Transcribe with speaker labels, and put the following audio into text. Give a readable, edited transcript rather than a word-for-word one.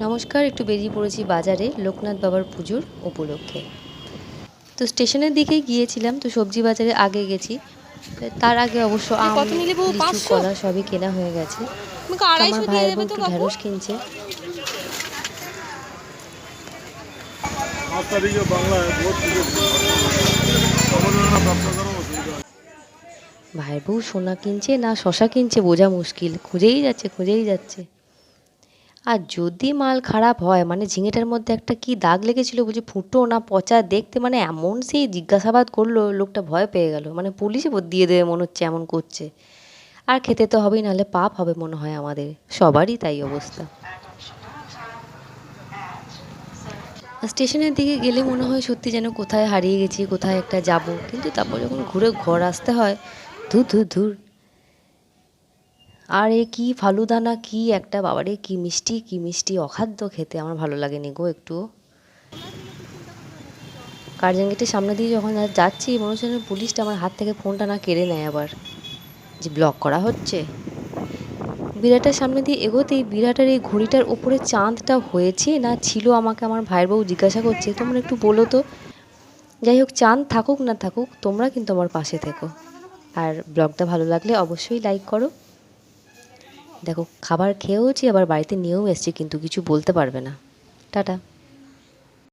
Speaker 1: নমস্কার, একটু বেরিয়ে পড়েছি বাজারে লোকনাথ বাবার পুজোর উপলক্ষে। তো স্টেশনের দিকেই গিয়েছিলাম, তো সবজি বাজারে আগে গেছি। তার আগে অবশ্য
Speaker 2: যে
Speaker 1: আম,
Speaker 2: কত নিলে বউ?
Speaker 1: লিচু,
Speaker 2: 500?
Speaker 1: কলা সবই কেনা হয়ে গেছে।
Speaker 2: আমাকে
Speaker 1: তো আমার
Speaker 2: 250 দিয়ে
Speaker 1: ভাইয়ের বউ
Speaker 2: দেবে তো
Speaker 1: একটু
Speaker 2: কাকু।
Speaker 1: ঢ্যাঁড়স কিনছে। ভাইয়ের বউ সোনা কিনছে না শশা কিনছে বোঝা মুশকিল, খুঁজেই যাচ্ছে। আর যদি মাল খারাপ হয়, মানে ঝিঙেটার মধ্যে একটা কি দাগ লেগেছিল বুঝি, ফুটো না পচা দেখতে, মানে এমন সেই জিজ্ঞাসাবাদ করলো, লোকটা ভয় পেয়ে গেল, মানে পুলিশে দিয়ে দেবে মনে হচ্ছে, এমন করছে। আর খেতে তো হবেই, নাহলে পাপ হবে মনে হয় আমাদের সবারই তাই অবস্থা। স্টেশনের দিকে গেলে মনে হয় সত্যি যেন কোথায় হারিয়ে গেছি, কোথায় একটা যাব, কিন্তু তারপর যখন ঘুরে ঘর আসতে হয়, ধুর ধুর ধুর। আর এ কি ফালুদা না কি একটা, বাবারে কি মিষ্টি অখাদ্য, খেতে আমার ভালো লাগেনি গো একটুও। কার্জন গেটের সামনে দিয়ে যখন যাচ্ছি, মনে হচ্ছে যেন পুলিশটা আমার হাত থেকে ফোনটা না কেড়ে নেয় আবার, যে ব্লক করা হচ্ছে। বিরাটার সামনে দিয়ে এগোতেই বিরাটার এই ঘড়িটার ওপরে চাঁদটা হয়েছে না ছিল, আমাকে আমার ভাইয়ের বউ জিজ্ঞাসা করছে, তোমরা একটু বলো তো। যাই হোক, চাঁদ থাকুক না থাকুক, তোমরা কিন্তু আমার পাশে থেকো। আর ব্লগটা ভালো লাগলে অবশ্যই লাইক করো। দেখো, খাবার খেয়েওছি, আবার বাড়িতে নিয়েও এসছি, কিন্তু কিছু বলতে পারবে না। টাটা।